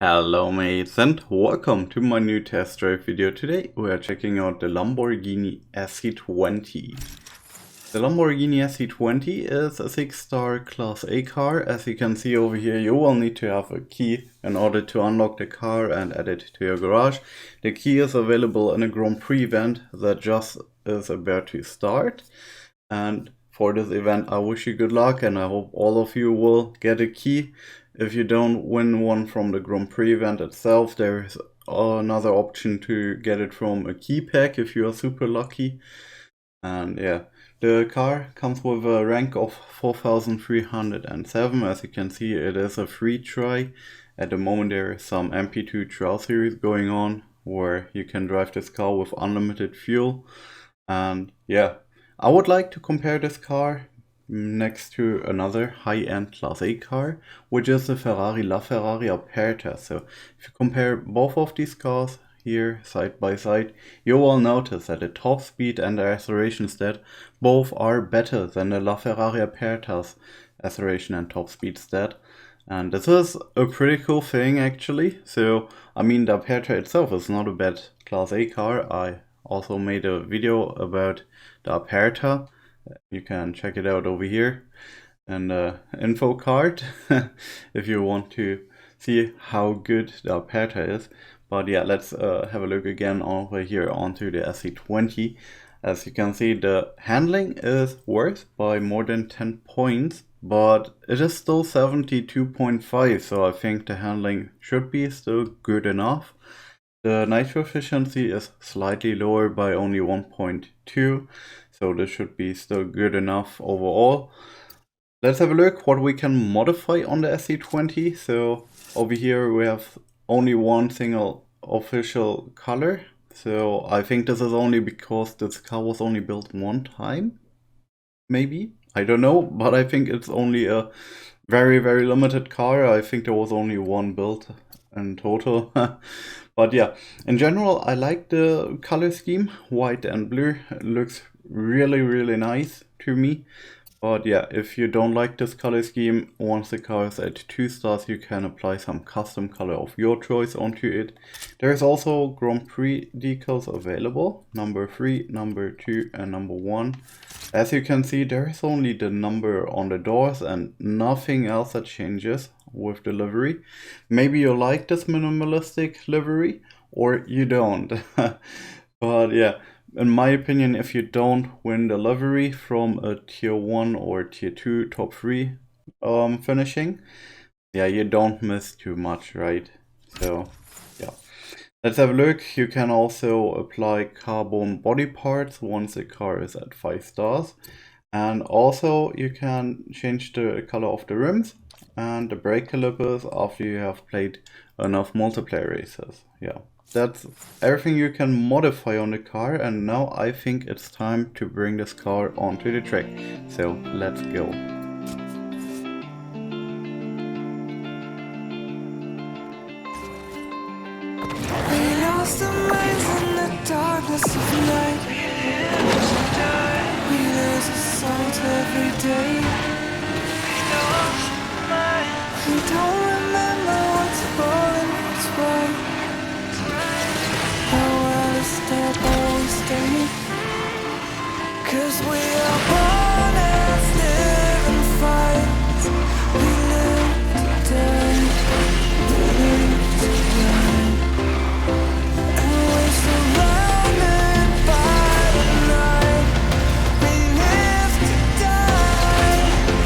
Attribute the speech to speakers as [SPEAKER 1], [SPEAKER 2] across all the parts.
[SPEAKER 1] Hello mates and welcome to my new test drive video. Today we are checking out the Lamborghini SC20. The Lamborghini SC20 is a 6-star Class A car. As you can see over here, you will need to have a key in order to unlock the car and add it to your garage. The key is available in a Grand Prix event that just is about to start. And for this event I wish you good luck and I hope all of you will get a key. If you don't win one from the Grand Prix event itself, there is another option to get it from a key pack if you are super lucky. And yeah, the car comes with a rank of 4,307. As you can see, it is a free try. At the moment there is some MP2 trial series going on where you can drive this car with unlimited fuel. And yeah, I would like to compare this car next to another high-end Class A car, which is the LaFerrari Aperta. So if you compare both of these cars here side by side, you will notice that the top speed and the acceleration stat both are better than the LaFerrari Aperta's acceleration and top speed stat. And this is a pretty cool thing actually. So I mean, the Aperta itself is not a bad Class A car. I also made a video about the Aperta. You can check it out over here in the info card if you want to see how good the Aperta is. But yeah, let's have a look again over here onto the SC20. As you can see, the handling is worse by more than 10 points, but it is still 72.5, so I think the handling should be still good enough. The nitro efficiency is slightly lower by only 1.2, so this should be still good enough overall. Let's have a look what we can modify on the SC20. So over here we have only one single official color. So I think this is only because this car was only built one time. Maybe, I don't know, but I think it's only a very limited car. I think there was only one built in total. But yeah, in general I like the color scheme, white and blue. It looks really nice to me. But yeah, if you don't like this color scheme, once the car is at 2 stars, you can apply some custom color of your choice onto it. There is also Grand Prix decals available, number 3, number 2 and number 1. As you can see, there is only the number on the doors and nothing else that changes with the livery. Maybe you like this minimalistic livery or you don't. But yeah, in my opinion, if you don't win the livery from a tier 1 or tier 2 top 3 finishing, yeah, you don't miss too much, right? So yeah, let's have a look. You can also apply carbon body parts once the car is at 5 stars. And also you can change the color of the rims and the brake calipers after you have played enough multiplayer races. Yeah, that's everything you can modify on the car, and now I think it's time to bring this car onto the track. So let's go.
[SPEAKER 2] We lost our minds in the darkness of night. We lose our souls every day. We don't remember what's wrong and what's right. Nowhere to stop or we stay. 'Cause we are born as living fights. We live to die. We live to die. And we're surrounded by the night. We live to die.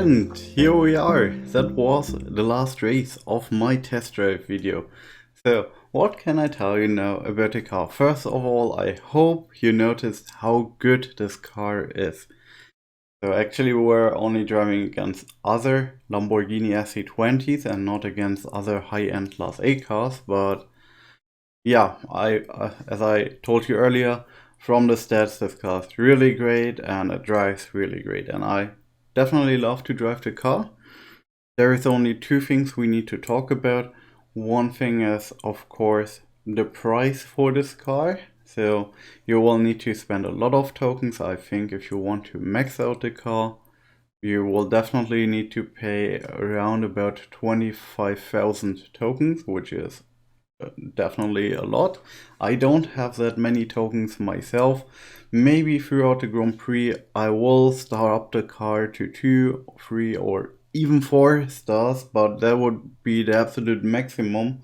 [SPEAKER 1] And here we are. That was the last race of my test drive video. So what can I tell you now about the car? First of all, I hope you noticed how good this car is. So actually we're only driving against other Lamborghini SC20s and not against other high-end Class A cars, but yeah, as I told you earlier, from the stats, this car is really great and it drives really great, and I definitely love to drive the car. There is only two things we need to talk about. One thing is, of course, the price for this car. So you will need to spend a lot of tokens, I think, if you want to max out the car. You will definitely need to pay around about 25,000 tokens, which is definitely a lot. I don't have that many tokens myself. Maybe throughout the Grand Prix I will star up the car to 2, 3 or even 4 stars, but that would be the absolute maximum.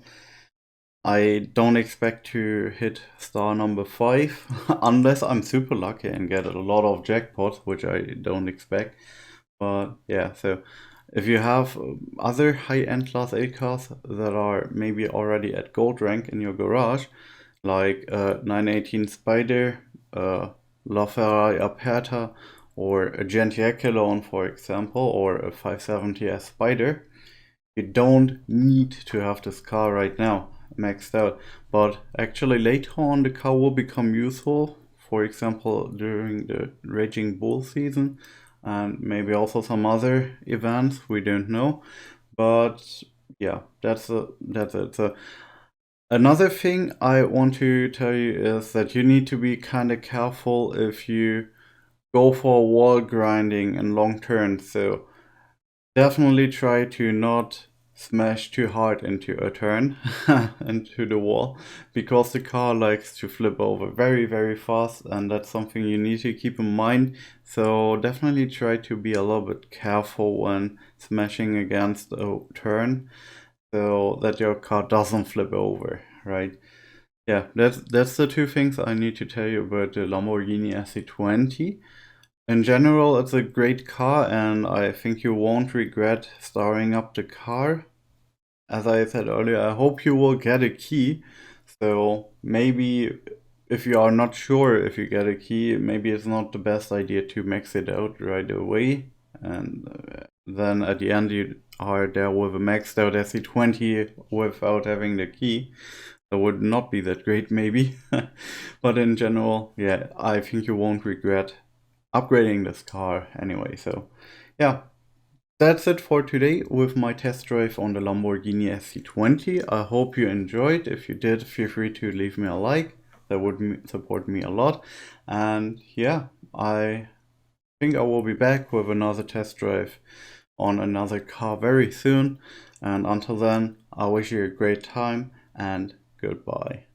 [SPEAKER 1] I don't expect to hit star number 5 unless I'm super lucky and get a lot of jackpots, which I don't expect. But yeah, so if you have other high-end Class A cars that are maybe already at gold rank in your garage, like 918 Spider, LaFerrari Aperta, or a Gentiac Cologne, for example, or a 570S Spider, you don't need to have this car right now maxed out, but actually later on the car will become useful, for example during the Raging Bull season and maybe also some other events, we don't know. But yeah, that's it. So another thing I want to tell you is that you need to be kind of careful if you go for wall grinding and long turns. So definitely try to not smash too hard into a turn into the wall, because the car likes to flip over very fast, and that's something you need to keep in mind. So definitely try to be a little bit careful when smashing against a turn so that your car doesn't flip over, right? Yeah, that's the two things I need to tell you about the Lamborghini SC20. In general, it's a great car, and I think you won't regret starring up the car. As I said earlier, I hope you will get a key. So maybe if you are not sure if you get a key, maybe it's not the best idea to max it out right away. And then at the end you are there with a maxed out SC20 without having the key. That would not be that great maybe. But in general, yeah, I think you won't regret upgrading this car anyway. So yeah, that's it for today with my test drive on the Lamborghini SC20. I hope you enjoyed. If you did, feel free to leave me a like. That would support me a lot. And yeah, I think I will be back with another test drive on another car very soon. And until then, I wish you a great time and goodbye.